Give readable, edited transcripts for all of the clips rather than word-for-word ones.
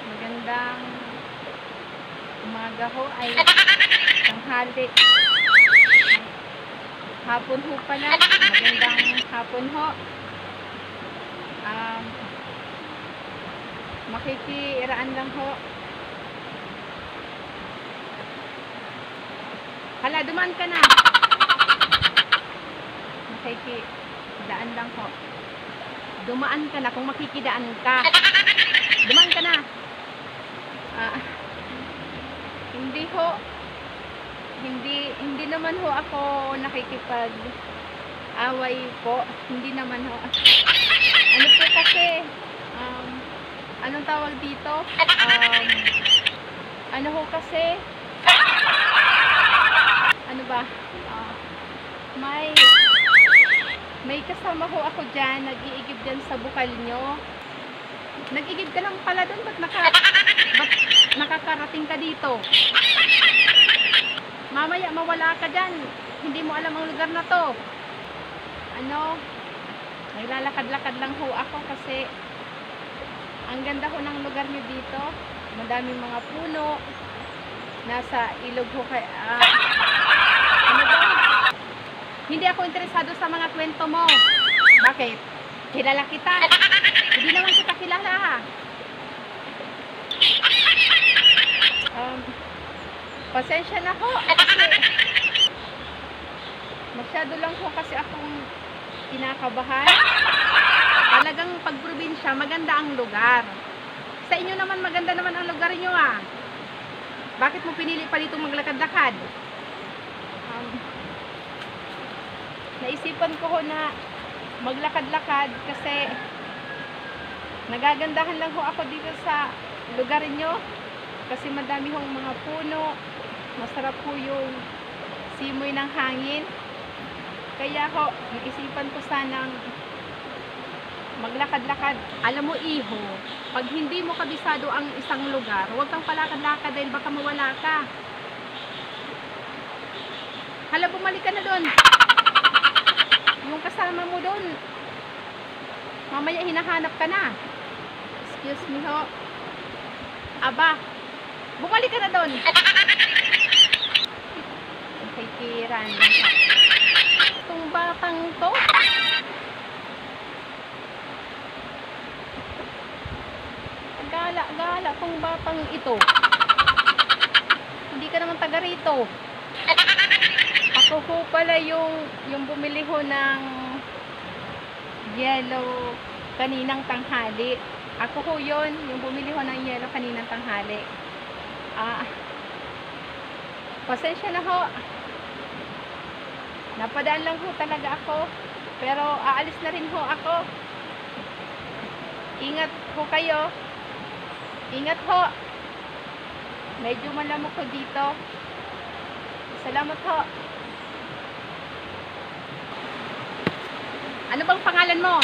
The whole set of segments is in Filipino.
Magandang umaga ho, ay tanghali. Hapon ho pala. Magandang hapon ho. Makikiraan lang ho. Hala, dumaan ka na. Makikidaan lang ho. Dumaan ka na kung makikidaan ka. Dumaan ka na. Hindi ho. Hindi naman ho ako nakikipag-away po. Hindi naman ho. Ano po kasi, anong tawag dito? Ano ho kasi, ano ba? May kasama ho ako dyan, nag-iigib dyan sa bukal nyo. Nag-igib ka lang pala doon, ba't nakakarating ka dito? Mamaya mawala ka dyan, hindi mo alam ang lugar na to. Ano, naglalakad-lakad lang ho ako kasi ang ganda ho ng lugar nyo dito. Madaming mga puno, nasa ilog ho kay, ano ba? Hindi ako interesado sa mga kwento mo. Bakit? Kilala kita. Hindi naman kita kilala ha. Pasensya na ho. Kasi masyado lang ho kasi akong kinakabahan. Talagang pag probinsya, maganda ang lugar. Sa inyo naman, maganda naman ang lugar nyo ah. Bakit mo pinili pa dito maglakad-lakad? Naisipan ko ho na maglakad-lakad kasi nagagandahan lang ho ako dito sa lugar nyo kasi madami hong mga puno, masarap ho yung simoy ng hangin, kaya ho naisipan ko sanang maglakad-lakad. Alam mo iho, pag hindi mo kabisado ang isang lugar, huwag kang palakad-lakad dahil baka mawala ka. Hala, bumalik ka na doon. Yung kasama mo doon, mamaya hinahanap ka na. Excuse me ho. Aba, bumalik ka na doon. Kay Kiran. Itong batang to. Gala tong batang ito. Hindi ka naman taga rito. Ako ho pala yung bumili ho ng yellow kaninang tanghali. Ako ho yun, yung bumili ho ng yellow kaninang tanghali. Pasensya na ho. Napadaan lang ho talaga ako. Pero aalis na rin ho ako. Ingat ho kayo. Ingat ho. Medyo malamok ko dito. Salamat ho. Ano bang pangalan mo?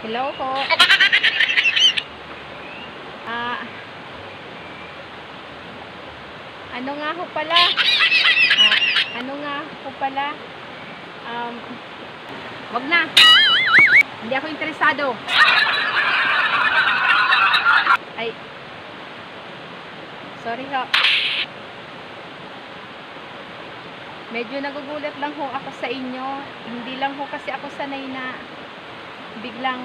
Hello po. Ano nga ho pala? Wag na. Hindi ako interesado. Ay, sorry ho. Medyo nagugulat lang ho ako sa inyo. Hindi lang ho kasi ako sanay na biglang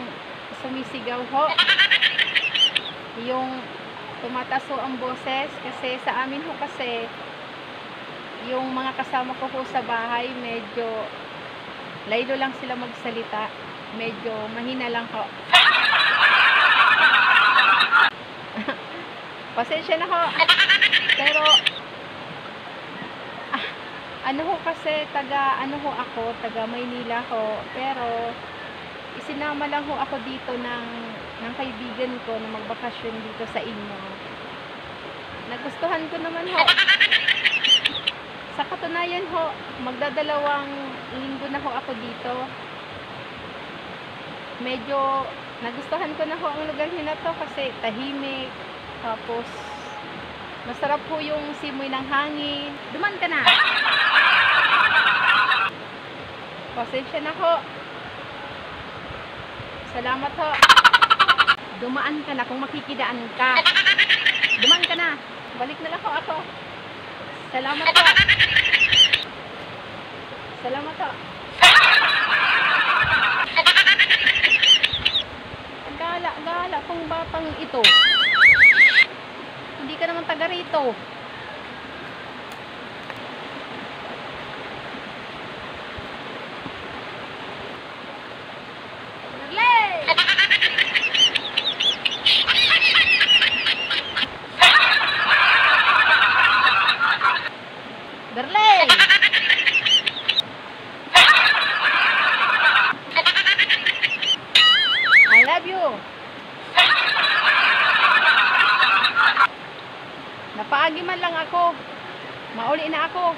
sumisigaw ho. Yung tumataas ho ang boses kasi sa amin ho kasi yung mga kasama ko ho sa bahay medyo laylo lang sila magsalita. Medyo mahina lang ho. Pasensya na ho. Pero ano ho kasi taga Maynila ho. Pero isinama lang ho ako dito ng kaibigan ko na magbakasyon dito sa inyo. Nagustuhan ko naman ho. Sa katunayan ho, magdadalawang linggo na ho ako dito. Medyo Nagustuhan ko na ho ang lugar niyo na to kasi tahimik. Tapos, masarap po yung simoy ng hangin. Duman ka na. Pasensya na ho. Salamat ho. Dumaan ka na kung makikidaan ka. Dumaan ka na. Balik na lang ho ako. Salamat ho. Salamat ho. Gala kung batang ito. Hindi ka naman taga rito. Darley! I love you. Napaagi man lang ako. Mauli na ako.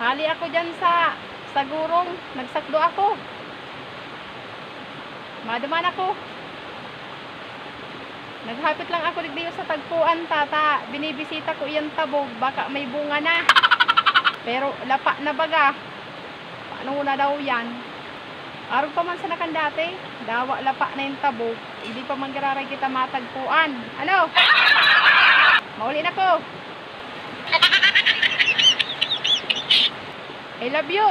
Hali ako dyan sa gurong. Nagsakdo ako. Maduman ako. Naghapit lang ako digdiyo sa tagpuan, tata. Binibisita ko iyang tabog. Baka may bunga na. Pero lapa na baga. Paano na daw yan? Araw pa man sa nakandate. Dawa lapa na yung tabog. Hindi pa man gararay kita matagpuan. Ano? Mauli na ko. I love you.